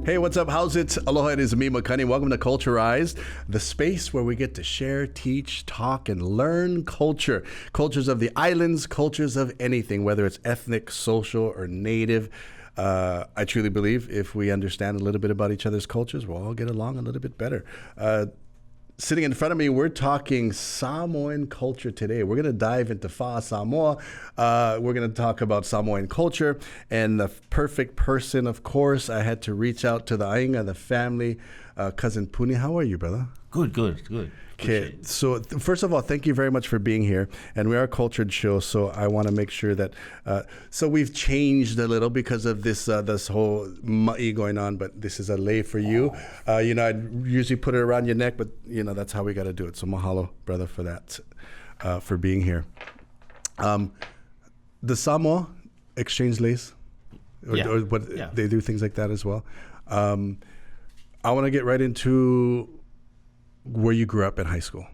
Hey, what's up? How's it? Aloha, it is me, Makani. Welcome to Culturised, the space where we get to share, teach, talk, and learn culture. Cultures of the islands, cultures of anything, whether it's ethnic, social, or native. I truly believe if we understand a little bit about each other's cultures, we'll all get along a little bit better. Sitting in front of me, we're talking Samoan culture today. We're going to dive into Fa'a Samoa. We're going to talk about Samoan culture. And the perfect person, of course, I had to reach out to the Ainga, the family. Cousin Puni, how are you, brother? Good. Okay, so first of all, thank you very much for being here. And we are a cultured show, so I want to make sure that, so we've changed a little because of this this whole ma'i going on, but this is a lei for you. I'd usually put it around your neck, but, that's how we got to do it. So mahalo, brother, for that, for being here. The Samoa exchange leis, they do things like that as well. I want to get right into where you grew up in high school.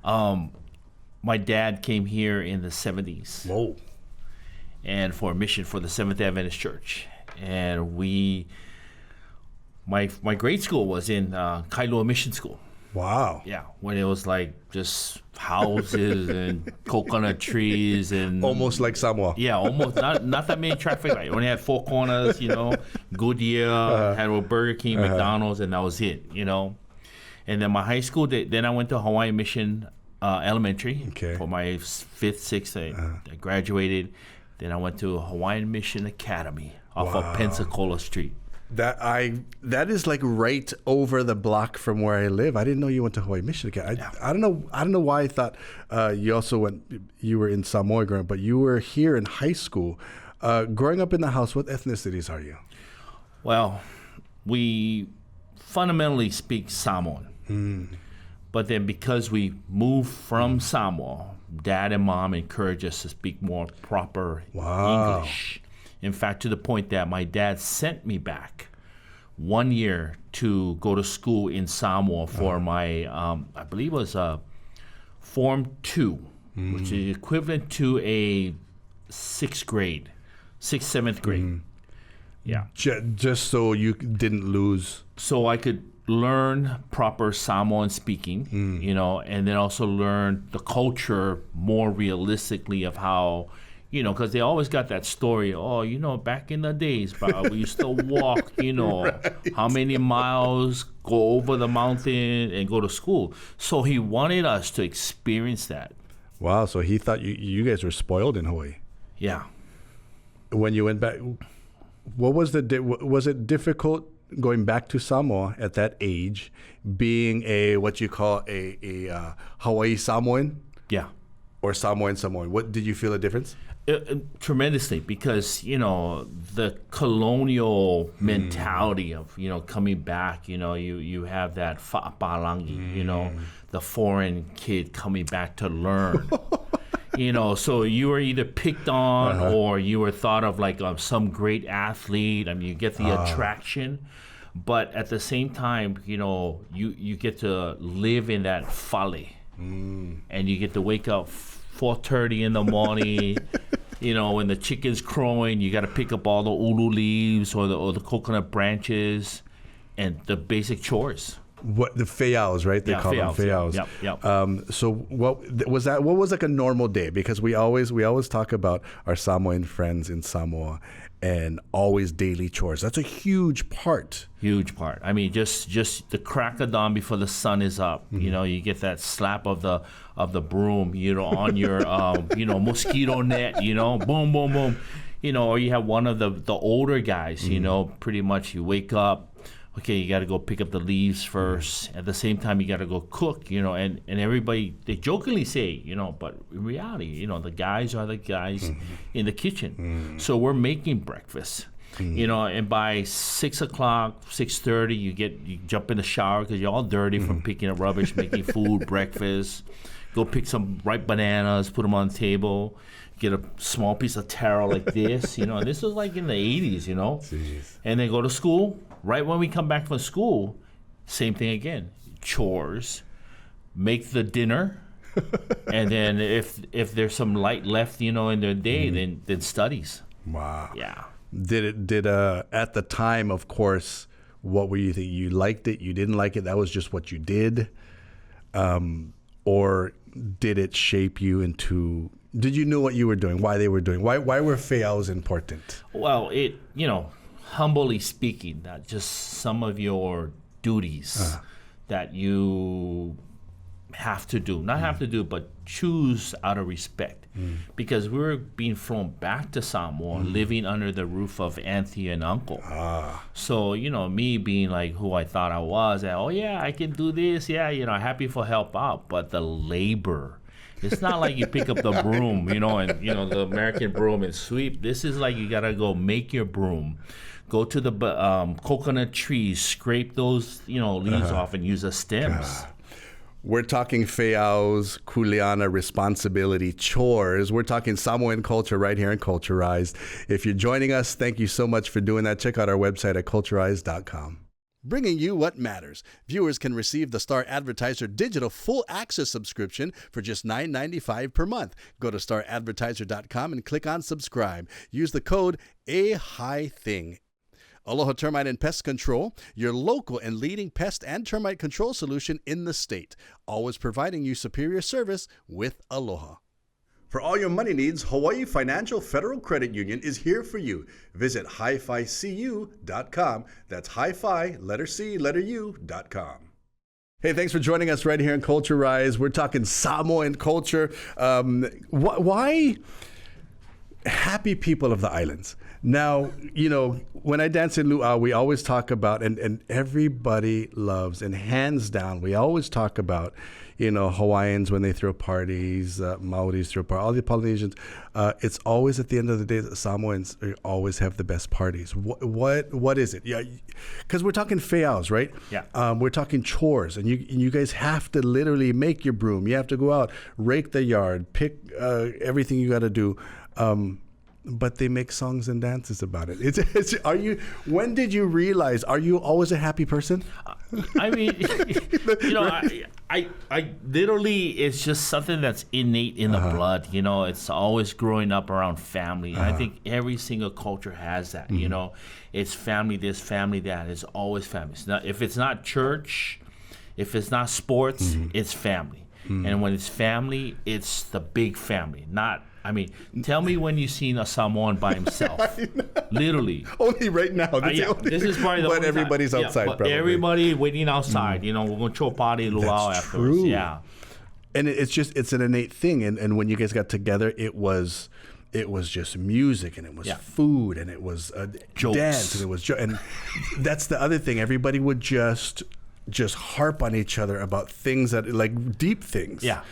My dad came here in the 70s. Whoa. And for a mission for the Seventh Adventist Church. And my grade school was in Kailua Mission School. Wow. Yeah, when it was like just houses and coconut trees and almost like Samoa. Yeah, almost not that many traffic lights. Only had four corners, Goodyear, had a Burger King, McDonald's, and that was it, And then my high school, then I went to Hawaii Mission Elementary for my 5th, 6th. I graduated. Then I went to Hawaiian Mission Academy off of Pensacola Street. That is like right over the block from where I live. I didn't know you went to Hawaii Mission Academy. I don't know why I thought you were in Samoa growing up, but you were here in high school. Growing up in the house, what ethnicities are you? Well, we fundamentally speak Samoan. But then because we moved from Samoa, Dad and Mom encouraged us to speak more proper English. In fact, to the point that my dad sent me back 1 year to go to school in Samoa for my, I believe it was Form 2, which is equivalent to a 6th, 7th grade. Yeah. Just so you didn't lose. So I could learn proper Samoan speaking, and then also learn the culture more realistically of how, because they always got that story, back in the days, we used to walk, Right. how many miles, go over the mountain and go to school. So he wanted us to experience that. Wow, so he thought you guys were spoiled in Hawaii. Yeah. When you went back, was it difficult going back to Samoa at that age, being what you call a Hawaii Samoan? Yeah. Or Samoan. What did you feel a difference? Tremendously, because the colonial mentality of coming back. You have that fa'apalangi, the foreign kid coming back to learn. So you were either picked on or you were thought of like some great athlete. I mean, you get the attraction, but at the same time, you get to live in that fale, and you get to wake up 4:30 in the morning. When the chicken's crowing, you got to pick up all the ulu leaves or the coconut branches, and the basic chores. What the feaus, right? They call them feaus. Yep. So what was that? What was like a normal day? Because we always talk about our Samoan friends in Samoa and always daily chores. That's a huge part. Huge part. I mean, just the crack of dawn before the sun is up. You get that slap of the broom. On your mosquito net. Boom, boom, boom. Or you have one of the older guys. Pretty much you wake up. Okay, you got to go pick up the leaves first. At the same time, you got to go cook, and everybody, they jokingly say, but in reality, the guys are the guys in the kitchen. So we're making breakfast, and by 6 o'clock, 6:30, you jump in the shower because you're all dirty from picking up rubbish, making food, breakfast. Go pick some ripe bananas, put them on the table. Get a small piece of taro like this, and this was like in the 80s, Jeez. And then go to school. Right when we come back from school, same thing again. Chores, make the dinner, and then if there's some light left, in their day, then studies. Wow. Yeah. Did at the time, of course, what were you think? You liked it, you didn't like it, that was just what you did? Or did it shape you into, did you know what you were doing, why they were doing, why were feaus important? Well, humbly speaking, that just some of your duties that you have to do, not have to do, but choose out of respect. Because we were being flown back to Samoa, living under the roof of auntie and uncle. So, me being like who I thought I was, and, oh yeah, I can do this, yeah, happy for help out, but the labor, it's not like you pick up the broom, and the American broom and sweep. This is like you gotta go make your broom, go to the coconut trees, scrape those leaves off, and use the stems. We're talking feaus, kuleana, responsibility, chores. We're talking Samoan culture right here in Culturized. If you're joining us, thank you so much for doing that. Check out our website at culturized.com. Bringing you what matters. Viewers can receive the Star Advertiser digital full access subscription for just $9.95 per month. Go to staradvertiser.com and click on subscribe. Use the code AHITHING. Aloha Termite and Pest Control, your local and leading pest and termite control solution in the state. Always providing you superior service with Aloha. For all your money needs, Hawaii Financial Federal Credit Union is here for you. Visit hificu.com. That's hi-fi, letter C, letter U.com. Hey, thanks for joining us right here in Culturized. We're talking Samoan culture. Why happy people of the islands? Now, when I dance in luau, we always talk about, and everybody loves, and hands down, we always talk about, Hawaiians when they throw parties, Maoris throw parties, all the Polynesians. It's always at the end of the day that Samoans always have the best parties. What is it? Yeah, because we're talking feaus, right? Yeah. We're talking chores, and you guys have to literally make your broom. You have to go out, rake the yard, pick everything you got to do. But they make songs and dances about it. When did you realize, are you always a happy person? I mean, I literally, it's just something that's innate in the blood. It's always growing up around family. And I think every single culture has that, it's family this, family that. It's always family. If it's not church, if it's not sports, it's family. And when it's family, it's the big family, tell me when you've seen a Samoan by himself. Literally. Only right now. This is probably the But everybody's outside, probably. Everybody waiting outside. We're going to party luau afterwards. True. Yeah. And it's an innate thing. And when you guys got together, it was just music, and it was food, and it was jokes, dance, and it was and that's the other thing. Everybody would just harp on each other about things that, like, deep things. Yeah.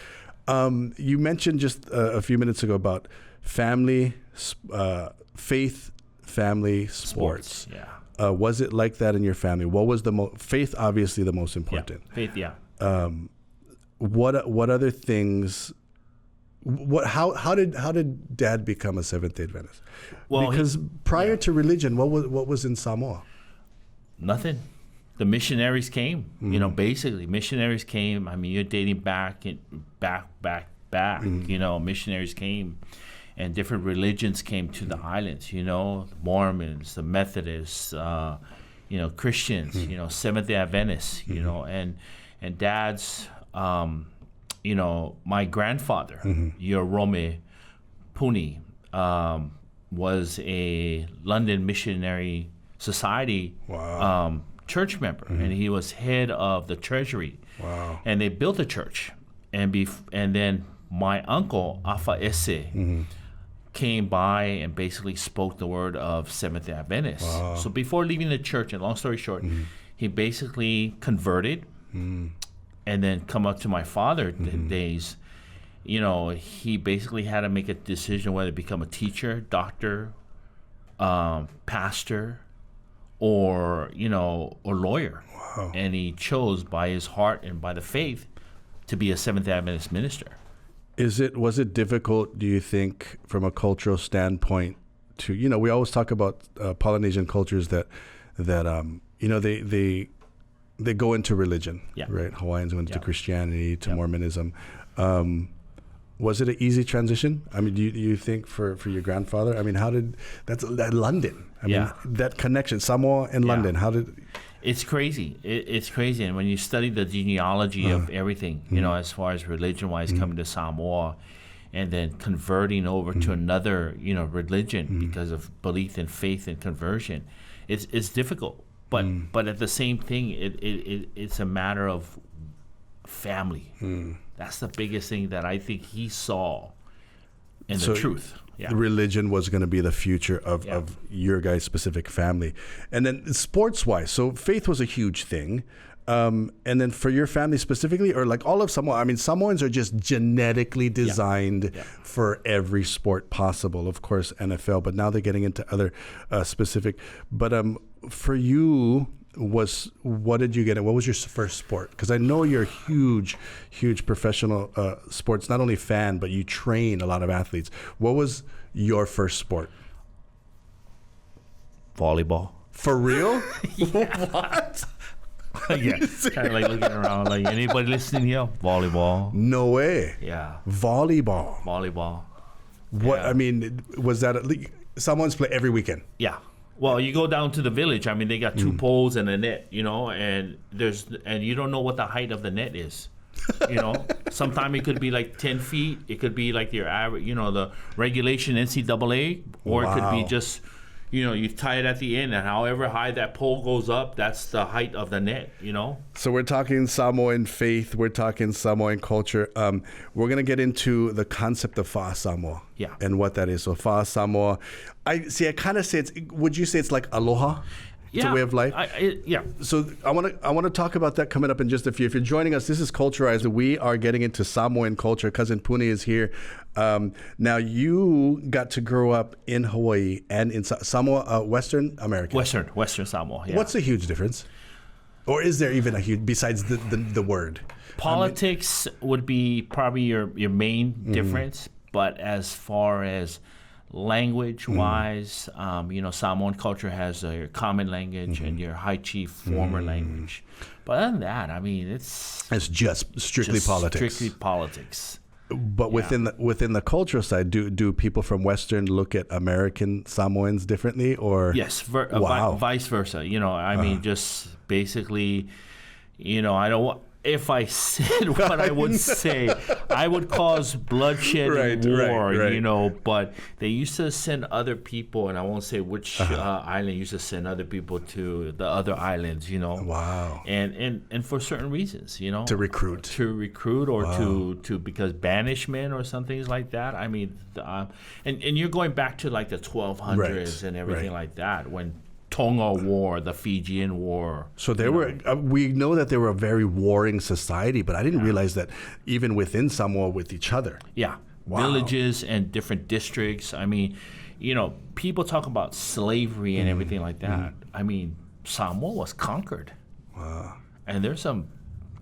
You mentioned just a few minutes ago about family, faith, family, sports. Yeah. Was it like that in your family? What was faith? Obviously, the most important. Yeah. Faith. Yeah. What other things? How did Dad become a Seventh-day Adventist? Well, because prior to religion, what was in Samoa? Nothing. The missionaries came, basically missionaries came. You're dating back. Missionaries came, and different religions came to the islands, the Mormons, the Methodists, Christians, Seventh-day Adventists, and Dad's, my grandfather, Aumauinuuese Puni, was a London Missionary Society church member, and he was head of the treasury. Wow. And they built a church, and then my uncle Afa Ese came by and basically spoke the word of Seventh-day Adventists. Wow. So before leaving the church, and long story short, he basically converted, and then come up to my father days. He basically had to make a decision whether to become a teacher, doctor, pastor, or lawyer. Wow. And he chose by his heart and by the faith to be a Seventh-day Adventist minister. Was it difficult, do you think, from a cultural standpoint to, we always talk about Polynesian cultures that they go into religion, right? Hawaiians went into Christianity, to Mormonism. Was it an easy transition? I mean, do you think for your grandfather? I mean, that's London. I mean, that connection, Samoa and London, how did... It's crazy. It's crazy. And when you study the genealogy of everything, as far as religion-wise, coming to Samoa and then converting over to another, religion because of belief and faith and conversion, it's difficult. But at the same thing, it's a matter of family. That's the biggest thing that I think he saw in the truth. Yeah. Religion was going to be the future of your guys' specific family. And then sports-wise, so faith was a huge thing. And then for your family specifically, or like all of Samoa, I mean, Samoans are just genetically designed for every sport possible. Of course, NFL, but now they're getting into other specific. But for you, what did you get? What was your first sport? Because I know you're a huge professional sports, not only fan, but you train a lot of athletes. What was your first sport? Volleyball. For real? What? Yeah, kind of like looking around, like anybody listening here? Volleyball. No way. Yeah. Volleyball. What? Yeah. I mean, was that someone's play every weekend? Yeah. Well, you go down to the village. I mean, they got two poles and a net, and you don't know what the height of the net is. Sometimes it could be like 10 feet. It could be like your average, the regulation NCAA, or it could be just, you tie it at the end, and however high that pole goes up, that's the height of the net, So we're talking Samoan faith. We're talking Samoan culture. We're going to get into the concept of Fa'a Samoa and what that is. So Fa'a Samoa, I kind of say would you say it's like aloha? It's a way of life. So I want to talk about that coming up in just a few. If you're joining us, this is Culturized. We are getting into Samoan culture. Cousin Puni is here. Now you got to grow up in Hawaii and in Samoa, Western America. Western Samoa. Yeah. What's the huge difference, or is there even a huge besides the word? Politics would be probably your main difference, but as far as language-wise, Samoan culture has your common language and your high chief former language. But other than that, I mean, it's just strictly politics. But within the cultural side, do people from Western look at American Samoans differently, or yes, vice versa? I mean, just basically, I don't. If I said what I would say, I would cause bloodshed and war, but they used to send other people, and I won't say which island used to send other people to the other islands, Wow. And for certain reasons, To recruit. Or to because banishment or some things like that. I mean, and you're going back to like the 1200s and everything like that, when Tonga War, the Fijian War. So they were. We know that they were a very warring society, but I didn't realize that even within Samoa, with each other. Yeah, villages and different districts. I mean, people talk about slavery and everything like that. I mean, Samoa was conquered. Wow. And there's some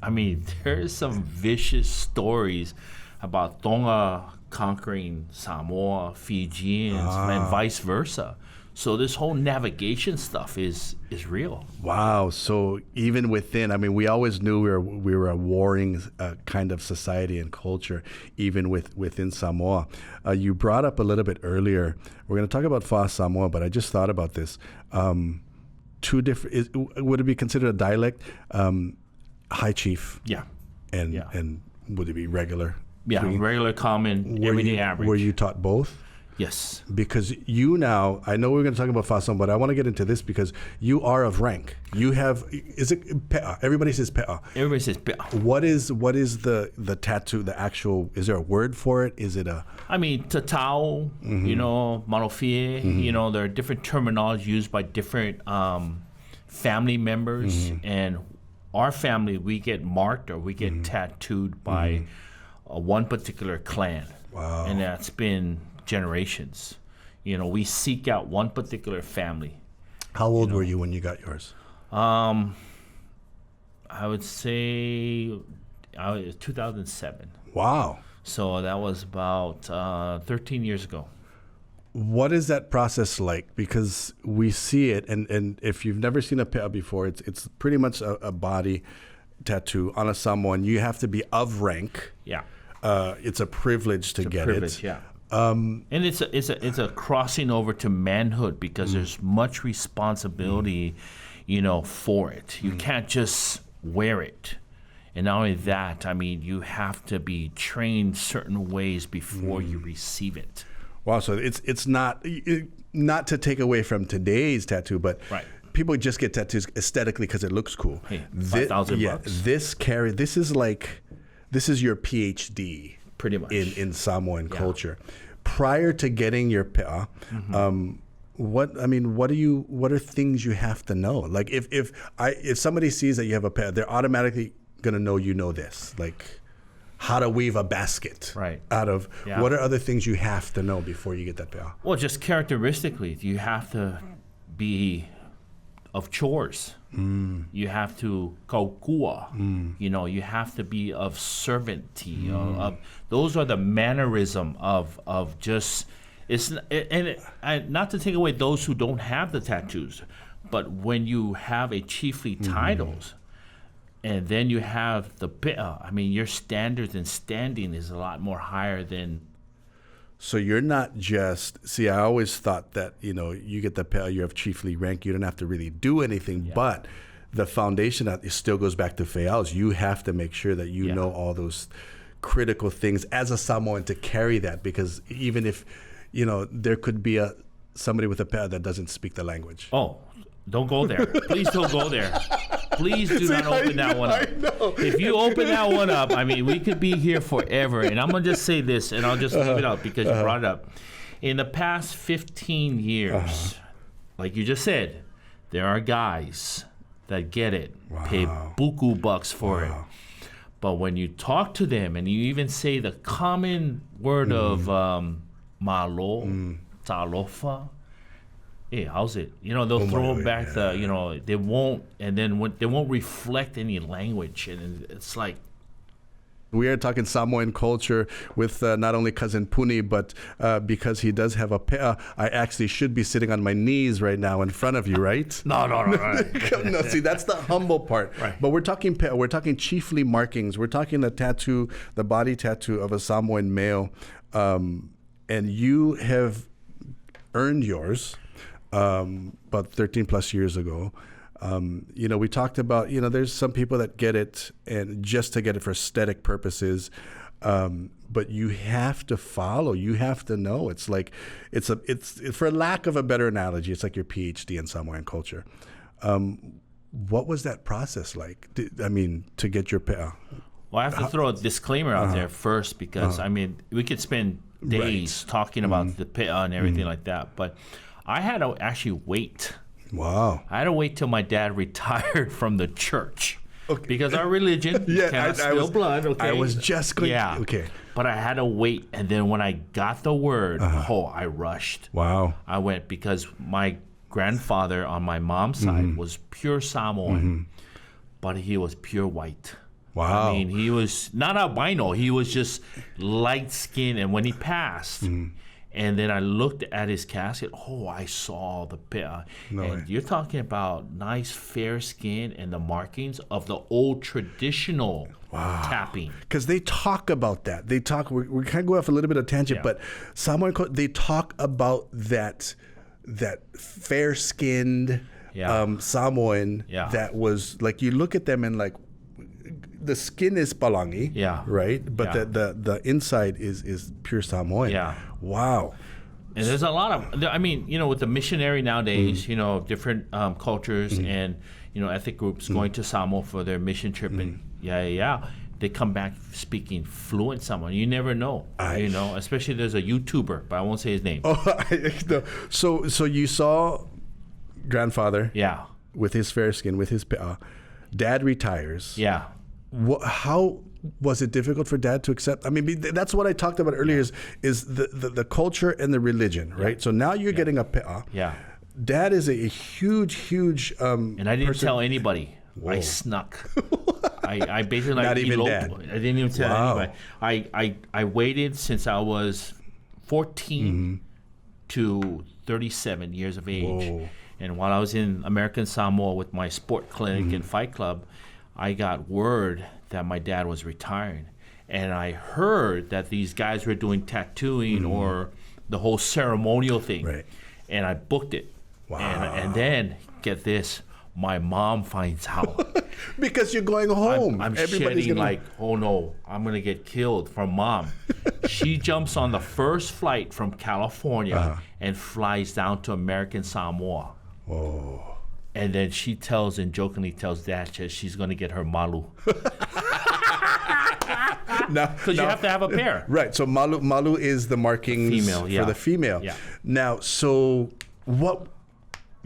vicious stories about Tonga conquering Samoa, Fijians, and vice versa. So this whole navigation stuff is real. Wow. So even within, I mean, we always knew we were a warring kind of society and culture, even within Samoa. You brought up a little bit earlier, we're going to talk about Fa'a Samoa, but I just thought about this. Two different, would it be considered a dialect? High chief. Yeah. And would it be regular? Yeah, regular, common, everyday average. Were you taught both? Yes. Because you now, I know we're going to talk about Fa'a Samoa, but I want to get into this because you are of rank. You have, is it pe'a? Everybody says pe'a. Everybody says pe'a. What is the tattoo, the actual, is there a word for it? Is it a? I mean, tatau, manofie, there are different terminology used by different family members. And our family, we get marked or we get tattooed by one particular clan. Wow. And that's been generations. We seek out one particular family. How old were you when you got yours? I would say 2007. Wow. So that was about 13 years ago. What is that process like? Because we see it, and if you've never seen a pe'a before, it's pretty much a body tattoo on a Samoan. You have to be of rank. Yeah. it's a privilege to get privilege, it. yeah. And it's a crossing over to manhood because there's much responsibility, for it. You can't just wear it. And not only that, I mean, you have to be trained certain ways before you receive it. Wow, so it's not to take away from today's tattoo, but Right. people just get tattoos aesthetically because it looks cool. Hey, $5,000. This is your PhD. Pretty much. In Samoan culture. Prior to getting your pe'a, what are things you have to know? Like if somebody sees that you have a pe'a, they're automatically gonna know this. Like how to weave a basket. Right. What are other things you have to know before you get that pe'a? Well, just characteristically, you have to be of chores. You have to kaukua. You have to be of servanty. Those are the mannerism of just. Not to take away those who don't have the tattoos, but when you have a chiefly titles, and then you have the pe'a, I mean, your standards and standing is a lot more higher than. So you're not just, I always thought that, you get the pe'a, you have chiefly rank, you don't have to really do anything, but the foundation that it still goes back to fe'aus. You have to make sure that you know all those critical things as a Samoan to carry that, because even if, there could be somebody with a pe'a that doesn't speak the language. Oh, don't go there. Please don't go there. Please do not open that one up. If you open that one up, I mean, we could be here forever. And I'm going to just say this, and I'll just leave it out because you brought it up. In the past 15 years, like you just said, there are guys that get it, pay buku bucks for it. But when you talk to them and you even say the common word of malo, talofa, hey, how's it? They'll throw back they won't, and then they won't reflect any language, and it's like. We are talking Samoan culture with not only cousin Puni, but because he does have a pe'a, I actually should be sitting on my knees right now in front of you, right? No. No, see, that's the humble part. Right. But we're talking pe'a, we're talking chiefly markings, we're talking the body tattoo of a Samoan male, and you have earned yours about 13 plus years ago. We talked about, there's some people that get it and just to get it for aesthetic purposes. But you have to follow, you have to know. It's like, it's for lack of a better analogy, it's like your PhD in Samoan culture. What was that process like? To get your pe'a? Well, I have to throw a disclaimer out there first because, we could spend days talking about the pe'a and everything like that. But I had to actually wait. Wow. I had to wait till my dad retired from the church. Okay. Because our religion cannot spill blood. Okay. I was just going okay. But I had to wait. And then when I got the word, I rushed. Wow. I went because my grandfather on my mom's side was pure Samoan, but he was pure white. Wow. I mean, he was not albino. He was just light skinned. And when he passed, and then I looked at his casket. I saw the pe'a. You're talking about nice fair skin and the markings of the old traditional tapping. Because they talk about that. We kind of go off a little bit of tangent, but Samoan, they talk about that fair skinned Samoan that was like, you look at them and like, the skin is palangi, right? But the inside is pure Samoan. Yeah. Wow. And there's a lot of, with the missionary nowadays, different cultures and, ethnic groups going to Samoa for their mission trip and they come back speaking fluent Samoan. You never know, especially there's a YouTuber, but I won't say his name. So you saw grandfather with his fair skin, with his pe'a. Dad retires. Yeah. How was it difficult for Dad to accept? That's what I talked about earlier. Is the culture and the religion, right? So now you're getting a pe'a. Yeah. Dad is a huge. And I didn't tell anybody. Whoa. I snuck. I basically not even Dad. I didn't even tell anybody. I waited since I was 14 to 37 years of age. Whoa. And while I was in American Samoa with my sport clinic and fight club, I got word that my dad was retiring. and I heard that these guys were doing tattooing or the whole ceremonial thing. Right. And I booked it. Wow. And then, get this, my mom finds out. Because you're going home. I'm Everybody's shedding gonna... like, oh no, I'm going to get killed from mom. She jumps on the first flight from California and flies down to American Samoa. Whoa. And then she jokingly tells Dad that she's going to get her malu. Because you have to have a pair. Right. So malu is the markings for the female. Yeah. Now, so what?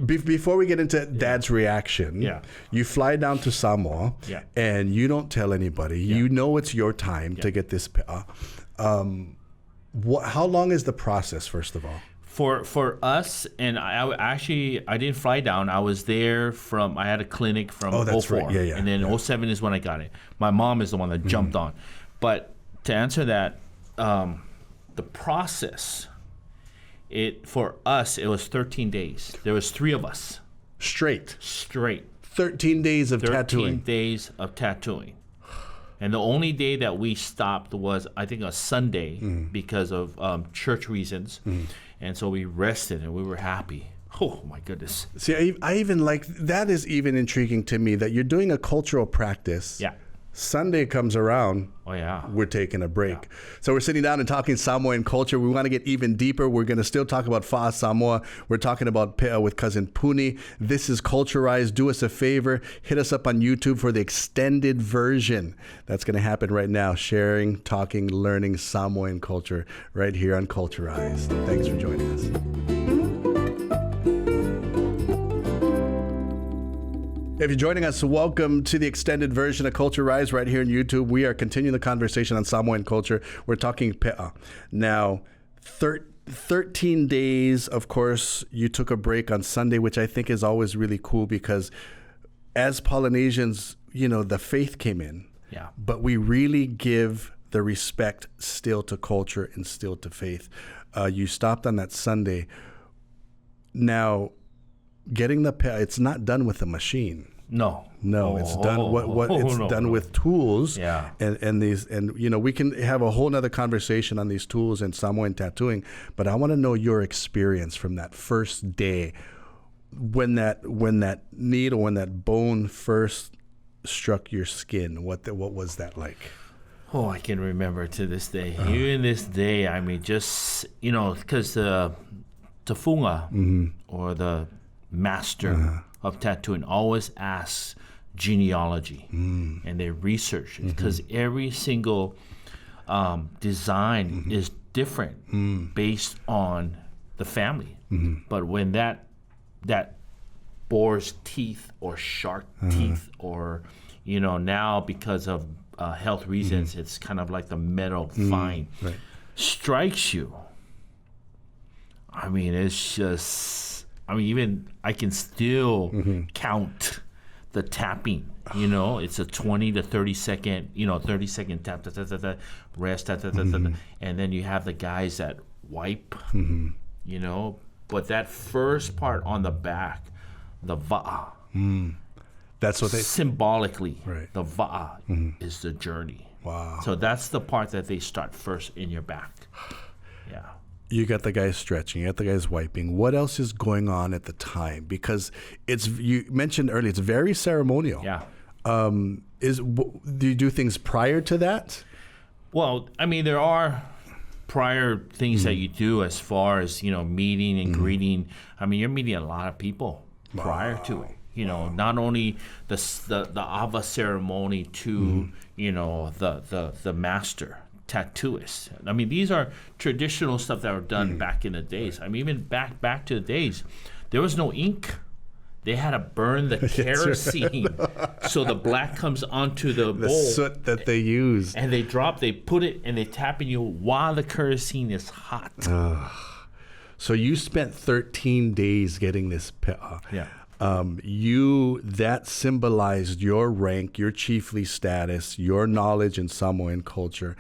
Before we get into Dad's reaction, you fly down to Samoa, and you don't tell anybody. You know it's your time to get this. How long is the process, first of all? For us, and I didn't fly down. I was there I had a clinic from 04. Right. Yeah. And then 07 is when I got it. My mom is the one that jumped on. But to answer that, the process, for us, it was 13 days. There was 3 of us. Straight. 13 days of tattooing. 13 days of tattooing. And the only day that we stopped was, I think, a Sunday because of church reasons. And so we rested and we were happy. Oh, my goodness. See, I even like, that is even intriguing to me that you're doing a cultural practice. Yeah. Sunday comes around, we're taking a break. Yeah. So we're sitting down and talking Samoan culture. We want to get even deeper. We're going to still talk about Fa'a Samoa. We're talking about Pe'a with Cousin Puni. This is Culturized. Do us a favor. Hit us up on YouTube for the extended version. That's going to happen right now. Sharing, talking, learning Samoan culture right here on Culturized. Thanks for joining us. If you're joining us, welcome to the extended version of Culturized right here on YouTube. We are continuing the conversation on Samoan culture. We're talking Pe'a. Now, 13 days, of course, you took a break on Sunday, which I think is always really cool because as Polynesians, the faith came in. Yeah. But we really give the respect still to culture and still to faith. You stopped on that Sunday. Now, getting the Pe'a, it's not done with a machine. No, it's done. Done with tools. Yeah, and these, and we can have a whole nother conversation on these tools and Samoan tattooing. But I want to know your experience from that first day, when that needle, when that bone first struck your skin. What was that like? Oh, I can remember to this day. Even this day, I mean, just because the tafunga or the master of tattooing always asks genealogy, and they research it because every single design is different based on the family. But when that boar's teeth or shark teeth, or now because of health reasons, it's kind of like the metal fine, strikes you. I mean, it's just. Even I can still count the tapping. It's a 20 to 30 second, 30-second tap, rest, and then you have the guys that wipe, But that first part on the back, the va'a, that's what they symbolically, the va'a is the journey. Wow! So that's the part that they start first in your back. Yeah. You got the guys stretching, you got the guys wiping. What else is going on at the time? Because you mentioned earlier, it's very ceremonial. Yeah. Do you do things prior to that? Well, there are prior things that you do as far as, meeting and greeting. You're meeting a lot of people prior to it. Not only the Ava ceremony to, the master tattooists. These are traditional stuff that were done back in the days. Even back to the days, there was no ink. They had to burn the kerosene so the black comes onto the bowl. The soot that they use. And they put it, and they tap in you while the kerosene is hot. So you spent 13 days getting this Pe'a. Yeah. That symbolized your rank, your chiefly status, your knowledge in Samoan culture.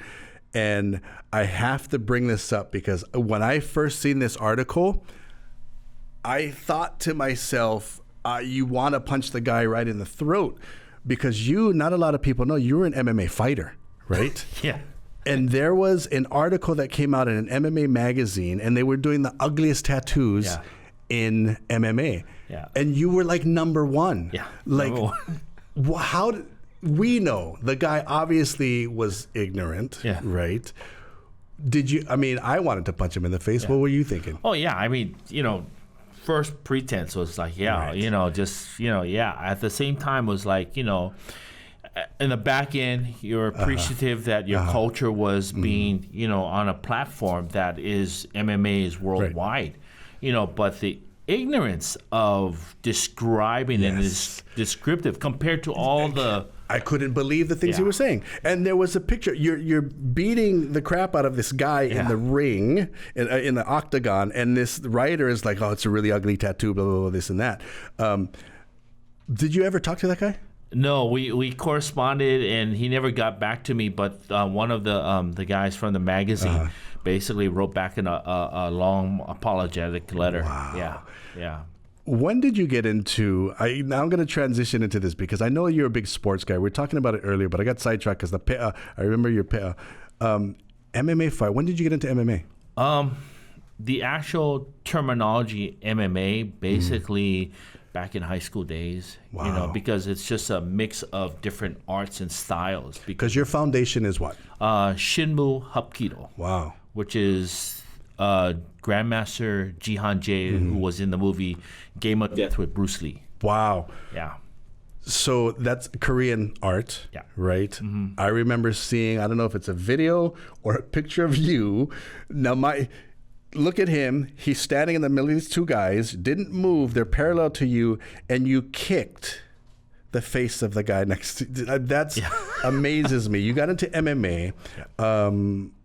And I have to bring this up because when I first seen this article, I thought to myself, you want to punch the guy right in the throat because not a lot of people know you were an MMA fighter, right? Yeah. And there was an article that came out in an MMA magazine, and they were doing the ugliest tattoos in MMA. Yeah. And you were like number one. Yeah. Like, Number one. how did we know the guy obviously was ignorant, right? Did you, I mean, I wanted to punch him in the face. What were you thinking? Oh, yeah. I mean, first pretense was like, At the same time was like, in the back end, you're appreciative that your culture was being, on a platform that is MMA is worldwide, but the ignorance of describing and is descriptive compared to all the. I couldn't believe the things he was saying. And there was a picture. You're beating the crap out of this guy in the ring, in the octagon, and this writer is like, oh, it's a really ugly tattoo, blah, blah, blah, this and that. Did you ever talk to that guy? No, we corresponded, and he never got back to me. But one of the guys from the magazine basically wrote back in a long apologetic letter. Wow. Yeah. When did you get into? Now I'm going to transition into this because I know you're a big sports guy. We were talking about it earlier, but I got sidetracked because I remember your MMA fight. When did you get into MMA? The actual terminology MMA basically. Back in high school days, because it's just a mix of different arts and styles. Because your foundation is what? Shinmu Hapkido. Wow. Which is Grandmaster Jihan Jae, who was in the movie Game of Death with Bruce Lee. Wow. Yeah. So that's Korean art, right? Mm-hmm. I remember seeing, I don't know if it's a video or a picture of you. Now, look at him. He's standing in the middle of these two guys, didn't move. They're parallel to you, and you kicked the face of the guy next to you. That amazes me. You got into MMA.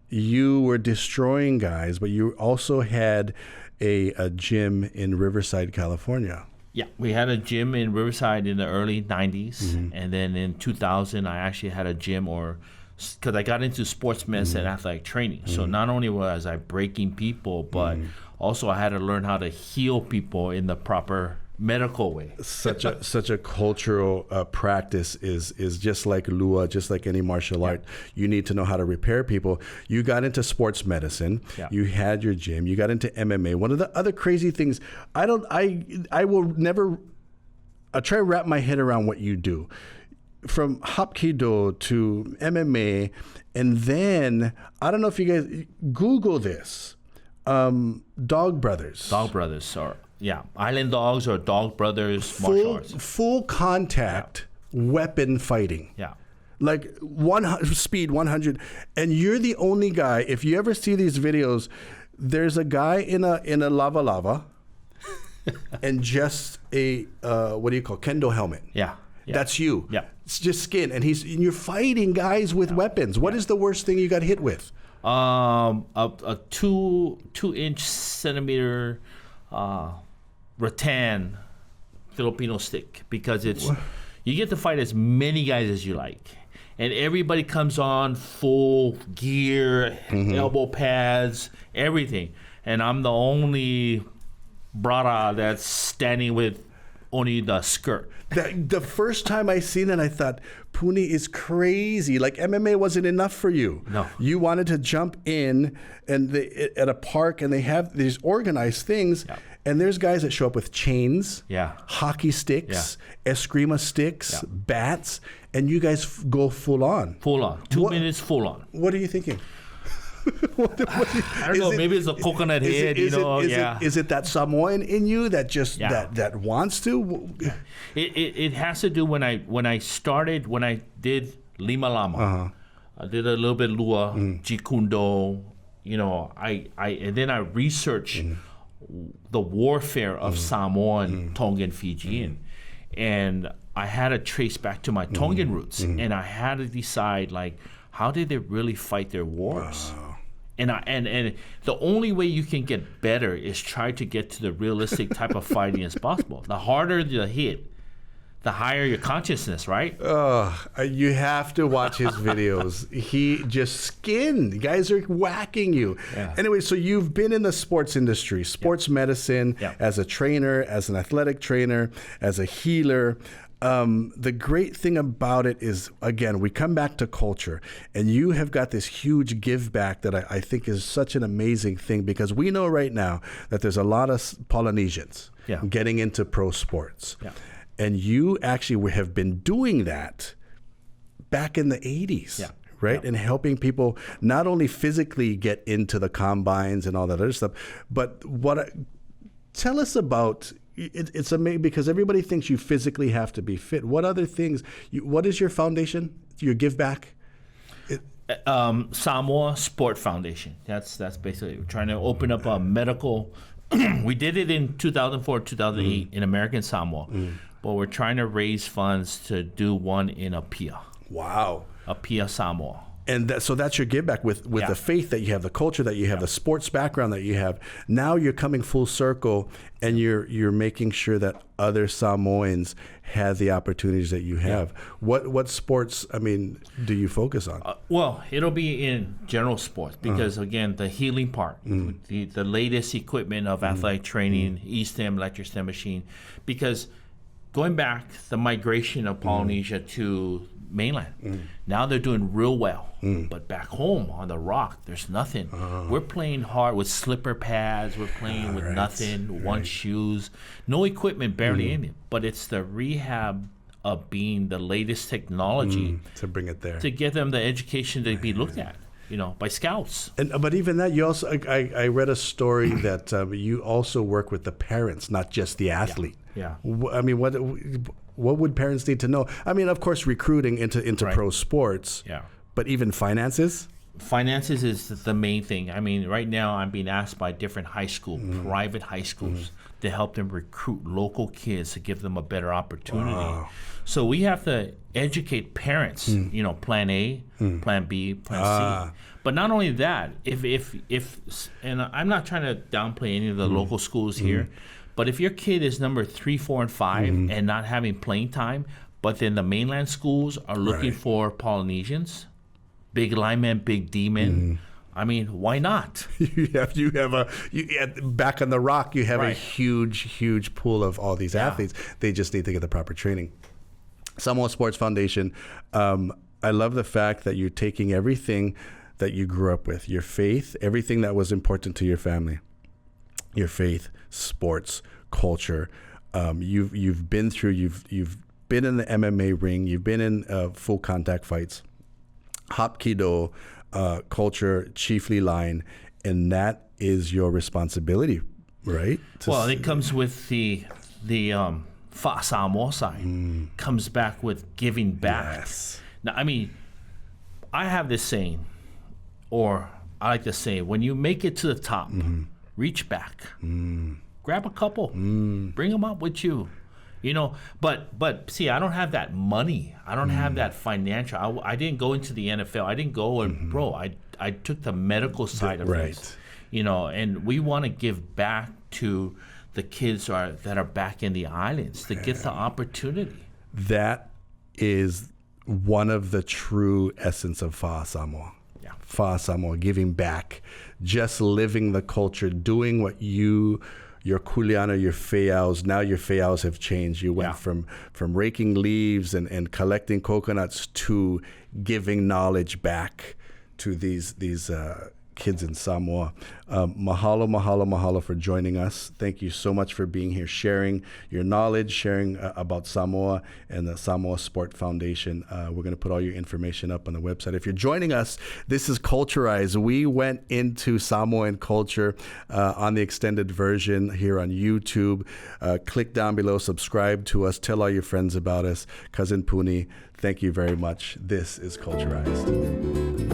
You were destroying guys, but you also had a gym in Riverside, California. Yeah, we had a gym in Riverside in the early 90s. And then in 2000, I actually had a gym because I got into sports medicine and athletic training. So not only was I breaking people, but also I had to learn how to heal people in the proper medical way. Such a cultural practice is just like Lua, just like any martial art. You need to know how to repair people. You got into sports medicine. You had your gym. You got into MMA. One of the other crazy things, I will never. I try to wrap my head around what you do. From Hapkido to MMA, and then I don't know if you guys Google this, Dog Brothers. Dog Brothers, or Island Dogs or Dog Brothers martial arts. Full contact weapon fighting. Yeah, like speed 100, and you're the only guy. If you ever see these videos, there's a guy in a lava, and just a what do you call kendo helmet. Yeah. That's you. Yeah. It's just skin. And you're fighting guys with weapons. What is the worst thing you got hit with? A 2 centimeter rattan Filipino stick, because you get to fight as many guys as you like. And everybody comes on full gear, elbow pads, everything. And I'm the only brada that's standing with only the skirt. The first time I seen it, I thought, Puni is crazy. Like, MMA wasn't enough for you. No. You wanted to jump in at a park, and they have these organized things, and there's guys that show up with chains, hockey sticks, eskrima sticks, bats, and you guys go full on. Full on. 2 minutes full on. What are you thinking? I don't know. Maybe it's a coconut head. Is it that Samoan in you that just that wants to? It has to do when I started, when I did Lima Lama. I did a little bit Lua, Jikundo. And then I researched the warfare of Samoan, Tongan, Fijian, and I had to trace back to my Tongan roots, and I had to decide, like, how did they really fight their wars? Wow. And the only way you can get better is try to get to the realistic type of fighting as possible. The harder the hit, the higher your consciousness, right? You have to watch his videos. He just skinned. Guys are whacking you. Yeah. Anyway, so you've been in the sports industry, sports medicine, as a trainer, as an athletic trainer, as a healer. the great thing about it is, again, we come back to culture, and you have got this huge give back that I think is such an amazing thing, because we know right now that there's a lot of Polynesians getting into pro sports. Yeah. And you actually have been doing that back in the 80s. Yeah. Right? Yeah. And helping people not only physically get into the combines and all that other stuff, but tell us about, it's amazing because everybody thinks you physically have to be fit. What other things, what is your foundation, your give back? Samoa Sport Foundation. That's basically, we're trying to open up a medical, we did it in 2004, 2008 in American Samoa, but we're trying to raise funds to do one in Apia. Wow. Apia, Samoa. And so that's your give back with the faith that you have, the culture that you have, the sports background that you have. Now you're coming full circle, and you're making sure that other Samoans have the opportunities that you have. What sports, do you focus on? Well, it'll be in general sports because, again, the healing part, the latest equipment of athletic training, E-stem, electric stem machine, because going back, the migration of Polynesia to mainland. Now they're doing real well. But back home on the rock, there's nothing. We're playing hard with slipper pads. We're playing with nothing, one shoes, no equipment, barely anything. But it's the rehab of being the latest technology to bring it there, to give them the education to be looked at, by scouts. But even that, you also, I read a story that you also work with the parents, not just the athlete. Yeah. What would parents need to know? Of course, recruiting into pro sports. Yeah. But even finances? Finances is the main thing. Right now I'm being asked by different high school, private high schools, to help them recruit local kids to give them a better opportunity. Wow. So we have to educate parents, plan A, plan B, plan C. But not only that, if and I'm not trying to downplay any of the local schools here, but if your kid is number 3, 4, and 5 and not having playing time, but then the mainland schools are looking for Polynesians, big linemen, big D-men, why not? Back on the rock, you have a huge pool of all these athletes. They just need to get the proper training. Samoa Sports Foundation, I love the fact that you're taking everything that you grew up with, your faith, everything that was important to your family, your faith, sports, culture. You've been through. You've been in the MMA ring. You've been in full contact fights, Hapkido, culture, chiefly line, and that is your responsibility, right? Well, it comes with the Samoa side. Comes back with giving back. Yes. Now, I have this saying, or I like to say, when you make it to the top, reach back, grab a couple, bring them up with you, But see, I don't have that money. I don't have that financial. I didn't go into the NFL. I didn't go and I took the medical side of things, And we want to give back to the kids that are back in the islands to get the opportunity. That is one of the true essence of Fa'a Samoa. Fa'a Samoa, giving back, just living the culture, doing what your kuleana, your feaus, now your feaus have changed. You went from raking leaves and collecting coconuts to giving knowledge back to these kids in Samoa. Mahalo for joining us. Thank you so much for being here, sharing your knowledge, sharing about Samoa and the Samoa Sport Foundation. We're going to put all your information up on the website. If you're joining us, this is Culturized. We went into Samoan culture on the extended version here on YouTube. Click down below, subscribe to us, tell all your friends about us. Cousin Puni, thank you very much. This is Culturized.